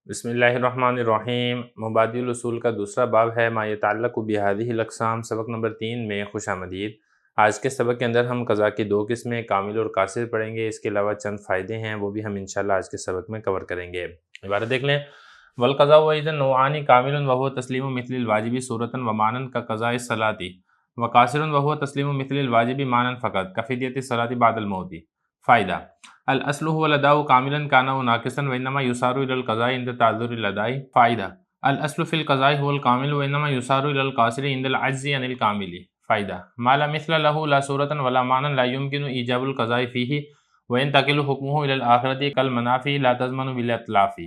بسم اللہ الرحمن الرحیم۔ مبادی الاصول کا دوسرا باب ہے ما یتعلق بہذہ الاقسام۔ سبق نمبر 3 میں خوش آمدید۔ آج کے سبق کے اندر ہم قضاء کی دو قسمیں کامل اور قاصر پڑھیں گے۔ اس کے علاوہ چند فائدے ہیں وہ بھی ہم انشاءاللہ آج کے سبق میں کور کریں گے۔ عبارت دیکھ لیں، والقضاء اذا نوعان کامل وهو تسلیم مثل الواجب صورتا ومعنا كقضاء الصلاة وقاصر وهو تسلیم مثل الواجب معنا فقط كفدية الصلاة بعد الموت۔ فائدہ: الاصل هو الاداء کاملا كان او ناقصا وانما يصار الى القضاء عند تعذر الاداء۔ فائدہ: الاصل في القضاء هو الكامل وانما يصار الى القاصر عند العجز عن الكامل۔ فائدہ: ما لا مثل له لا صورة ولا معنى لا يمكن ایجاب القضاء فيه وينتقل حكمه الى الاخرة كالمنافع لا تضمن بالاتلاف۔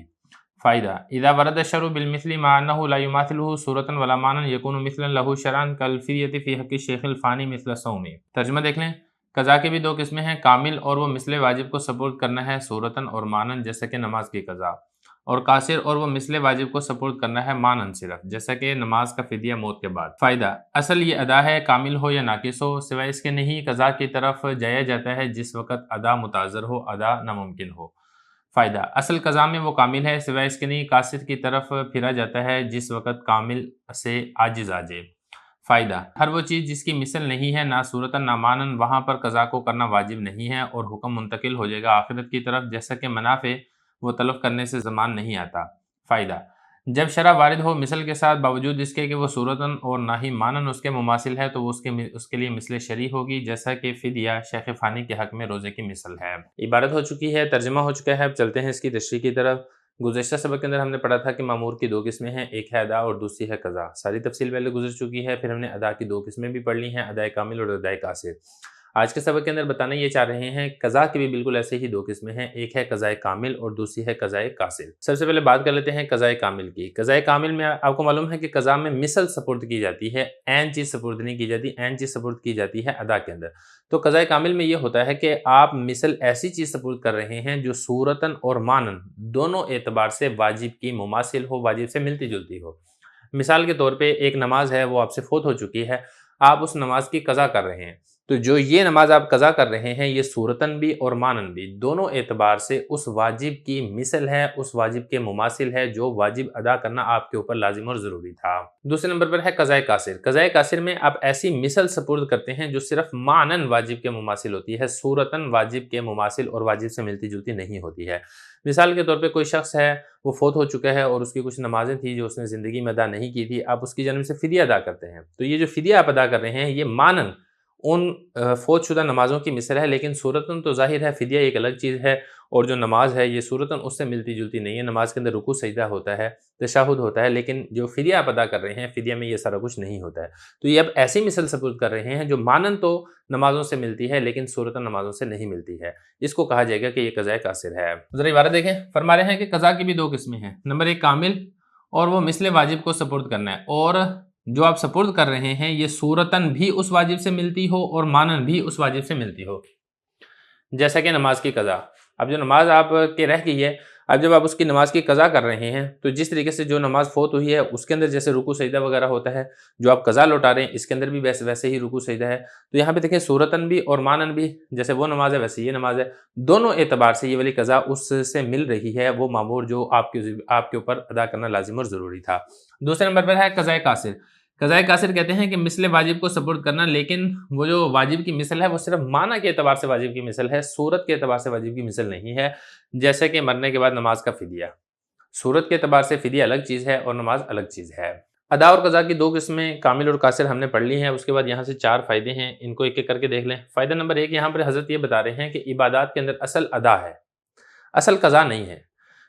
فائدہ: اذا ورد الشرع بالمثل مع انه لا يماثله صورة ولا معنى يكون مثلا له شرعا كالفدية في حق الشيخ الفاني مثل الصوم۔ ترجمہ دیکھ لیں، قضاء کی بھی دو قسمیں ہیں، کامل اور وہ مثل واجب کو سپرد کرنا ہے صورتاً اور مانن جیسا کہ نماز کی قضاء، اور قاصر اور وہ مثل واجب کو سپرد کرنا ہے مانن صرف جیسا کہ نماز کا فدیہ موت کے بعد۔ فائدہ: اصل یہ ادا ہے، کامل ہو یا ناقص ہو، سوائے اس کے نہیں قضاء کی طرف جایا جاتا ہے جس وقت ادا متعذر ہو، ادا ناممکن ہو۔ فائدہ: اصل قضاء میں وہ کامل ہے، سوائے اس کے نہیں قاصر کی طرف پھرا جاتا ہے جس وقت کامل سے عاجز آ جائے۔ فائدہ: ہر وہ چیز جس کی مثل نہیں ہے، نہ صورتاً نہ مانن، وہاں پر قضاء کو کرنا واجب نہیں ہے اور حکم منتقل ہو جائے گا آخرت کی طرف جیسا کہ منافع وہ طلب کرنے سے زمان نہیں آتا۔ فائدہ: جب شرع وارد ہو مثل کے ساتھ باوجود اس کے کہ وہ صورتاً اور نہ ہی مانن اس کے مماثل ہے، تو وہ اس کے لیے مثل شرعی ہوگی جیسا کہ فدیہ شیخ فانی کے حق میں روزے کی مثل ہے۔ عبارت ہو چکی ہے، ترجمہ ہو چکا ہے، اب چلتے ہیں اس کی تشریح کی طرف۔ گزشتہ سبق کے اندر ہم نے پڑھا تھا کہ مامور کی دو قسمیں ہیں، ایک ہے ادا اور دوسری ہے قضا۔ ساری تفصیل پہلے گزر چکی ہے، پھر ہم نے ادا کی دو قسمیں بھی پڑھ لی ہیں، ادائے کامل اور ادائے قاصر۔ آج کے سبق کے اندر بتانا یہ چاہ رہے ہیں قضا کی بھی بالکل ایسے ہی دو قسمیں ہیں، ایک ہے قضائے کامل اور دوسری ہے قضائے قاصر۔ سب سے پہلے بات کر لیتے ہیں قضائے کامل کی۔ قضائے کامل میں آپ کو معلوم ہے کہ قضا میں مثل سپرد کی جاتی ہے، عین چیز سپرد نہیں کی جاتی، عین چیز سپرد کی جاتی ہے ادا کے اندر۔ تو قضائے کامل میں یہ ہوتا ہے کہ آپ مثل ایسی چیز سپرد کر رہے ہیں جو صورتاً اور مانن دونوں اعتبار سے واجب کی مماثل ہو، واجب سے ملتی جلتی ہو۔ مثال کے طور پہ ایک نماز ہے، وہ آپ سے فوت ہو چکی ہے، آپ اس نماز کی قضا کر رہے ہیں، تو جو یہ نماز آپ قضا کر رہے ہیں یہ صورتاً بھی اور مانن بھی دونوں اعتبار سے اس واجب کی مثل ہے، اس واجب کے مماثل ہے جو واجب ادا کرنا آپ کے اوپر لازم اور ضروری تھا۔ دوسرے نمبر پر ہے قضائے قاصر۔ قضائے قاصر میں آپ ایسی مثل سپرد کرتے ہیں جو صرف مانن واجب کے مماثل ہوتی ہے، صورتاً واجب کے مماثل اور واجب سے ملتی جلتی نہیں ہوتی ہے۔ مثال کے طور پہ کوئی شخص ہے، وہ فوت ہو چکا ہے اور اس کی کچھ نمازیں تھیں جو اس نے زندگی میں ادا نہیں کی تھی، آپ اس کی جانب سے فدیہ ادا کرتے ہیں، تو یہ جو فدیہ آپ ادا کر رہے ہیں یہ مانن ان فوت شدہ نمازوں کی مثل ہے، لیکن صورتاً تو ظاہر ہے فدیہ ایک الگ چیز ہے، اور جو نماز ہے یہ صورتاً اس سے ملتی جلتی نہیں ہے۔ نماز کے اندر رکوع سجدہ ہوتا ہے، تشہد ہوتا ہے، لیکن جو فدیہ آپ ادا کر رہے ہیں فدیہ میں یہ سارا کچھ نہیں ہوتا ہے۔ تو یہ اب ایسی مثل سپرد کر رہے ہیں جو مانن تو نمازوں سے ملتی ہے لیکن صورتاً نمازوں سے نہیں ملتی ہے، اس کو کہا جائے گا کہ یہ قضائے قاصر ہے۔ ذرا عبارت دیکھیں، فرما رہے ہیں کہ قضا کی بھی دو قسمیں ہیں، نمبر ایک کامل اور وہ مثل واجب کو سپرد کرنا ہے، اور جو آپ سپرد کر رہے ہیں یہ صورتاً بھی اس واجب سے ملتی ہو اور مانن بھی اس واجب سے ملتی ہو، جیسا کہ نماز کی قضا۔ اب جو نماز آپ کے رہ گئی ہے، اب جب آپ اس کی نماز کی قضا کر رہے ہیں تو جس طریقے سے جو نماز فوت ہوئی ہے اس کے اندر جیسے رکوع سجدہ وغیرہ ہوتا ہے، جو آپ قضا لوٹا رہے ہیں اس کے اندر بھی ویسے ہی رکوع سجدہ ہے، تو یہاں پہ دیکھیں صورتاً بھی اور مانن بھی جیسے وہ نماز ہے ویسے یہ نماز ہے، دونوں اعتبار سے یہ والی قضا اس سے مل رہی ہے، وہ مامور جو آپ کے اوپر ادا کرنا لازم اور ضروری تھا۔ دوسرے نمبر پر ہے قضائے قاصر۔ قضائے قاصر کہتے ہیں کہ مثل واجب کو سپرد کرنا، لیکن وہ جو واجب کی مثل ہے وہ صرف معنی کے اعتبار سے واجب کی مثل ہے، صورت کے اعتبار سے واجب کی مثل نہیں ہے، جیسے کہ مرنے کے بعد نماز کا فدیہ۔ صورت کے اعتبار سے فدیہ الگ چیز ہے اور نماز الگ چیز ہے۔ ادا اور قضا کی دو قسمیں کامل اور قاصر ہم نے پڑھ لی ہیں، اس کے بعد یہاں سے چار فائدے ہیں، ان کو ایک ایک کر کے دیکھ لیں۔ فائدہ نمبر ایک، یہاں پر حضرت یہ بتا رہے ہیں کہ عبادات کے اندر اصل ادا ہے، اصل قضا نہیں ہے۔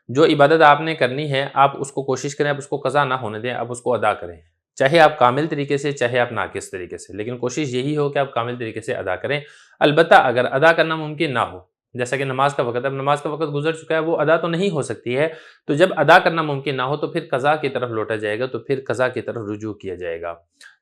جو عبادت آپ نے کرنی ہے آپ اس کو کوشش کریں، آپ اس کو قضا نہ ہونے دیں، آپ اس کو ادا کریں، چاہے آپ کامل طریقے سے چاہے آپ ناقص طریقے سے، لیکن کوشش یہی ہو کہ آپ کامل طریقے سے ادا کریں۔ البتہ اگر ادا کرنا ممکن نہ ہو، جیسا کہ نماز کا وقت ہے، اب نماز کا وقت گزر چکا ہے، وہ ادا تو نہیں ہو سکتی ہے، تو جب ادا کرنا ممکن نہ ہو تو پھر قضا کی طرف لوٹا جائے گا، تو پھر قضا کی طرف رجوع کیا جائے گا۔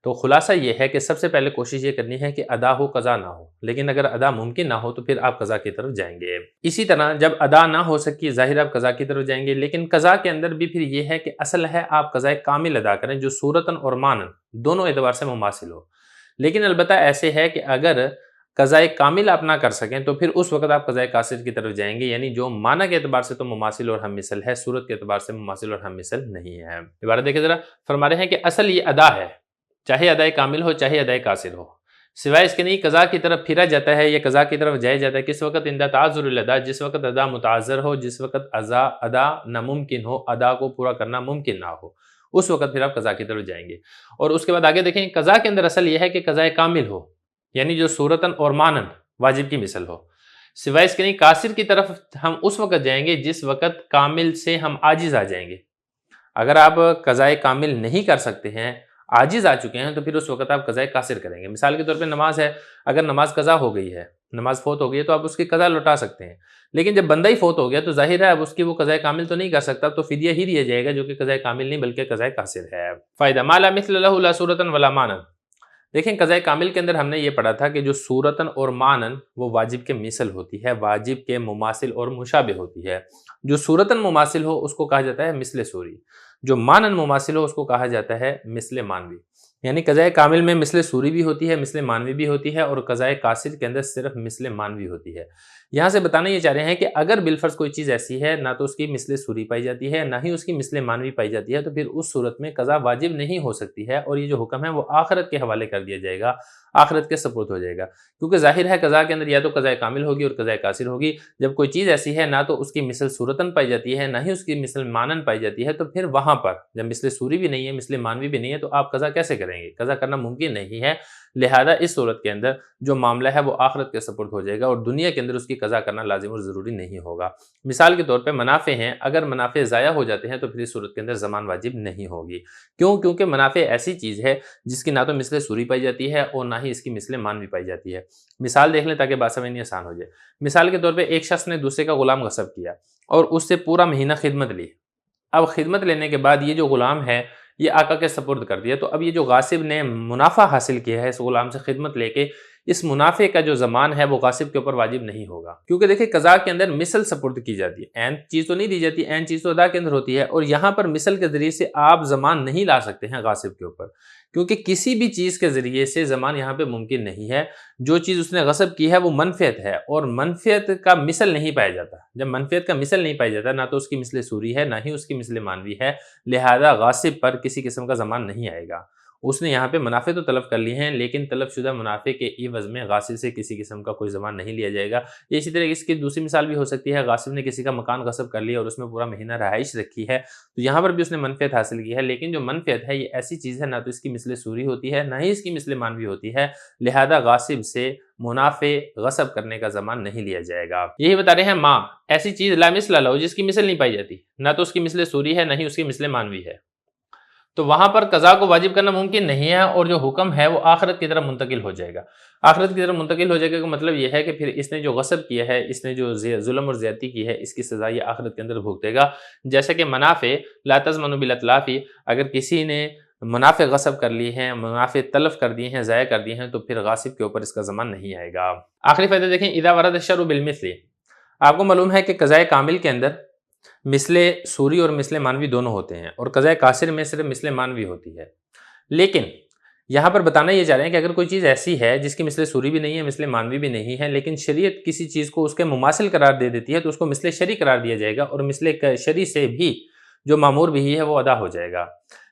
تو خلاصہ یہ ہے کہ سب سے پہلے کوشش یہ کرنی ہے کہ ادا ہو قضا نہ ہو، لیکن اگر ادا ممکن نہ ہو تو پھر آپ قضا کی طرف جائیں گے۔ اسی طرح جب ادا نہ ہو سکی ظاہر آپ قضا کی طرف جائیں گے، لیکن قضا کے اندر بھی پھر یہ ہے کہ اصل ہے آپ قضائے کامل ادا کریں جو صورتاً اور مانن دونوں اعتبار سے مماثل ہو، لیکن البتہ ایسے ہے کہ اگر قضائے کامل آپ نہ کر سکیں تو پھر اس وقت آپ قضائے قاصر کی طرف جائیں گے، یعنی جو معنی کے اعتبار سے تو مماثل اور ہم مثل ہے، صورت کے اعتبار سے مماثل اور ہم مثل نہیں ہے۔ عبارت دیکھیں ذرا، فرما رہے ہیں کہ اصل یہ ادا ہے، چاہے ادائے کامل ہو چاہے ادائے قاصر ہو، سوائے اس کے نہیں قضا کی طرف پھرا جاتا ہے یا قضا کی طرف جایا جاتا ہے کس وقت؟ عند تعذر الادا، جس وقت ادا متعذر ہو، جس وقت ادا ناممکن ہو، ادا کو پورا کرنا ممکن نہ ہو، اس وقت پھر آپ قضا کی طرف جائیں گے۔ اور اس کے بعد آگے دیکھیں، قضا کے اندر اصل یہ ہے کہ قضاء کامل ہو، یعنی جو صورتاً اور مانن واجب کی مثل ہو، سوائے اس کے نہیں قاصر کی طرف ہم اس وقت جائیں گے جس وقت کامل سے ہم عاجز آ جائیں گے۔ اگر آپ قضاء کامل نہیں کر سکتے ہیں، عاجز آ چکے ہیں، تو پھر اس وقت آپ قضاء قاصر کریں گے۔ مثال کے طور پہ نماز ہے، اگر نماز قضا ہو گئی ہے، نماز فوت ہو گئی ہے، تو آپ اس کی قضا لوٹا سکتے ہیں، لیکن جب بندہ ہی فوت ہو گیا تو ظاہر ہے اب اس کی وہ قضاء کامل تو نہیں کر سکتا، تو فدیہ ہی دیا جائے گا جو کہ قضاء کامل نہیں بلکہ قضاء قاصر ہے۔ فائدہ ما لا مثل له لا صورتاً ولا معنی، دیکھیں قضاء کامل کے اندر ہم نے یہ پڑھا تھا کہ جو صورتاً اور معنن وہ واجب کے مثل ہوتی ہے، واجب کے مماثل اور مشابہ ہوتی ہے۔ جو صورتاً مماثل ہو اس کو کہا جاتا ہے مثل صوری، جو معنن مماثل ہو اس کو کہا جاتا ہے مثل مانوی۔ یعنی قضاء کامل میں مثل صوری بھی ہوتی ہے، مثل مانوی بھی ہوتی ہے، اور قضاء قاصر کے اندر صرف مثل مانوی ہوتی ہے۔ یہاں سے بتانا یہ چاہ رہے ہیں کہ اگر بالفرض کوئی چیز ایسی ہے نہ تو اس کی مثل صوری پائی جاتی ہے نہ ہی اس کی مثل مانوی پائی جاتی ہے، تو پھر اس صورت میں قضا واجب نہیں ہو سکتی ہے، اور یہ جو حکم ہے وہ آخرت کے حوالے کر دیا جائے گا، آخرت کے سپرد ہو جائے گا، کیونکہ ظاہر ہے قضا کے اندر یا تو قضاء کامل ہوگی اور قضاء قاصر ہوگی۔ جب کوئی چیز ایسی ہے نہ تو اس کی مثل صورتاً پائی جاتی ہے نہ ہی اس کی مثل مانن پائی جاتی ہے، تو پھر وہاں پر جب مثل صوری بھی نہیں ہے مثل مانوی بھی نہیں ہے تو آپ قضا کیسے کریں گے؟ قضا کرنا ممکن نہیں ہے، لہذا اس صورت کے اندر جو معاملہ ہے وہ آخرت کے سپرد ہو جائے گا، اور دنیا کے اندر اس کی قضا کرنا لازم اور ضروری نہیں ہوگا۔ مثال کے طور پہ منافع ہیں، اگر منافع ضائع ہو جاتے ہیں تو پھر اس صورت کے اندر ضمان واجب نہیں ہوگی۔ کیوں؟ کیونکہ منافع ایسی چیز ہے جس کی نہ تو مثل صوری پائی جاتی ہے اور نہ ہی اس کی مثل مانوی پائی جاتی ہے۔ مثال دیکھ لیں تاکہ بات سمجھنی آسان ہو جائے۔ مثال کے طور پہ ایک شخص نے دوسرے کا غلام غصب کیا اور اس سے پورا مہینہ خدمت لی۔ اب خدمت لینے کے بعد یہ جو غلام ہے یہ آقا کے سپرد کر دیا، تو اب یہ جو غاصب نے منافع حاصل کیا ہے اس غلام سے خدمت لے کے، اس منافع کا جو ضمان ہے وہ غاصب کے اوپر واجب نہیں ہوگا، کیونکہ دیکھیں قضا کے اندر مثل سپرد کی جاتی ہے، عین چیز تو نہیں دی جاتی، عین چیز تو ادا کے اندر ہوتی ہے، اور یہاں پر مثل کے ذریعے سے آپ ضمان نہیں لا سکتے ہیں غاصب کے اوپر، کیونکہ کسی بھی چیز کے ذریعے سے ضمان یہاں پہ ممکن نہیں ہے۔ جو چیز اس نے غصب کی ہے وہ منفعت ہے، اور منفعت کا مثل نہیں پایا جاتا۔ جب منفعت کا مثل نہیں پایا جاتا، نہ تو اس کی مثل صوری ہے نہ ہی اس کی مثل مانوی ہے، لہذا غاصب پر کسی قسم کا ضمان نہیں آئے گا۔ اس نے یہاں پہ منافع تو طلب کر لیے ہیں، لیکن طلب شدہ منافع کے عوض میں غاصب سے کسی قسم کا کوئی ضمان نہیں لیا جائے گا۔ اسی طرح اس کی دوسری مثال بھی ہو سکتی ہے، غاصب نے کسی کا مکان غصب کر لیا اور اس میں پورا مہینہ رہائش رکھی ہے، تو یہاں پر بھی اس نے منفعت حاصل کی ہے، لیکن جو منفعت ہے یہ ایسی چیز ہے نہ تو اس کی مثل صوری ہوتی ہے نہ ہی اس کی مثل مانوی ہوتی ہے، لہذا غاصب سے منافع غصب کرنے کا ضمان نہیں لیا جائے گا۔ یہی بتا رہے ہیں ماں، ایسی چیز لا مثل لہ جس کی مثل نہیں پائی جاتی، نہ تو اس کی مثل صوری ہے نہ ہی اس کی مثل مانوی ہے، تو وہاں پر قضا کو واجب کرنا ممکن نہیں ہے، اور جو حکم ہے وہ آخرت کی طرف منتقل ہو جائے گا۔ آخرت کی طرف منتقل ہو جائے گا کا مطلب یہ ہے کہ پھر اس نے جو غصب کیا ہے، اس نے جو ظلم اور زیادتی کی ہے، اس کی سزا یہ آخرت کے اندر بھگتے گا۔ جیسے کہ منافع لا تضمن بالاتلاف، اگر کسی نے منافع غصب کر لی ہیں، منافع تلف کر دیے ہیں، ضائع کر دیے ہیں، تو پھر غاصب کے اوپر اس کا ضمان نہیں آئے گا۔ آخری فائدہ دیکھیں، اذا ورد الشرع بالمثل، آپ کو معلوم ہے کہ قضاء کامل کے اندر مثل صوری اور مثل مانوی دونوں ہوتے ہیں، اور قضاء قاصر میں صرف مثل مانوی ہوتی ہے، لیکن یہاں پر بتانا یہ چاہ رہے ہیں کہ اگر کوئی چیز ایسی ہے جس کی مثل صوری بھی نہیں ہے مثل مانوی بھی نہیں ہے، لیکن شریعت کسی چیز کو اس کے مماثل قرار دے دیتی ہے، تو اس کو مثل شرعی قرار دیا جائے گا، اور مثل شرعی سے بھی جو مامور بھی ہے وہ ادا ہو جائے گا۔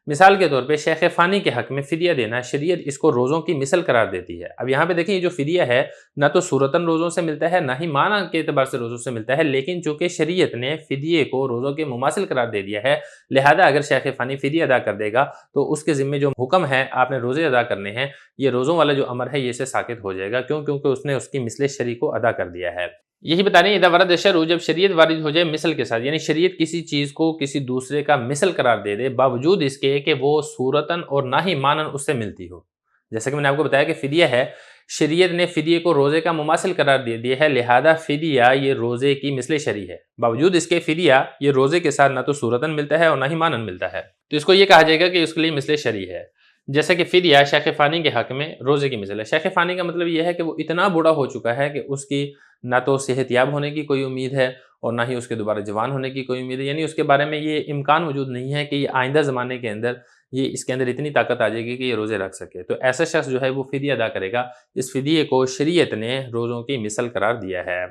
مثال کے طور پہ شیخ فانی کے حق میں فدیہ دینا، شریعت اس کو روزوں کی مثل قرار دیتی ہے۔ اب یہاں پہ دیکھیں یہ جو فدیہ ہے نہ تو صورتاً روزوں سے ملتا ہے نہ ہی معنی کے اعتبار سے روزوں سے ملتا ہے، لیکن چونکہ شریعت نے فدیے کو روزوں کے مماثل قرار دے دیا ہے، لہذا اگر شیخ فانی فدیہ ادا کر دے گا تو اس کے ذمہ جو حکم ہے آپ نے روزے ادا کرنے ہیں، یہ روزوں والا جو امر ہے یہ سے ساقط ہو جائے گا، کیونکہ اس نے اس کی مثل شرعی کو ادا کر دیا ہے۔ یہی بتا رہے ہیں اذا ورد الشرع، جب شریعت وارد ہو جائے مثل کے ساتھ، یعنی شریعت کسی چیز کو کسی دوسرے کا مثل قرار دے دے باوجود اس کے کہ وہ صورتاً اور نہ ہی مانن اس سے ملتی ہو، جیسا کہ میں نے آپ کو بتایا کہ فدیہ ہے، شریعت نے فدیے کو روزے کا مماثل قرار دے دیا ہے، لہذا فدیہ یہ روزے کی مثل شرعی ہے، باوجود اس کے فدیہ یہ روزے کے ساتھ نہ تو صورتاً ملتا ہے اور نہ ہی مانن ملتا ہے، تو اس کو یہ کہا جائے گا کہ اس کے لیے مثل شرعی ہے۔ جیسا کہ فدیہ شیخ فانی کے حق میں روزے کی مثال ہے۔ شیخ فانی کا مطلب یہ ہے کہ وہ اتنا بوڑھا ہو چکا ہے کہ اس کی نہ تو صحت یاب ہونے کی کوئی امید ہے اور نہ ہی اس کے دوبارہ جوان ہونے کی کوئی امید ہے، یعنی اس کے بارے میں یہ امکان موجود نہیں ہے کہ یہ آئندہ زمانے کے اندر اس کے اندر اتنی طاقت آ جائے گی کہ یہ روزے رکھ سکے، تو ایسا شخص جو ہے وہ فدیہ ادا کرے گا۔ اس فدیے کو شریعت نے روزوں کی مثل قرار دیا ہے۔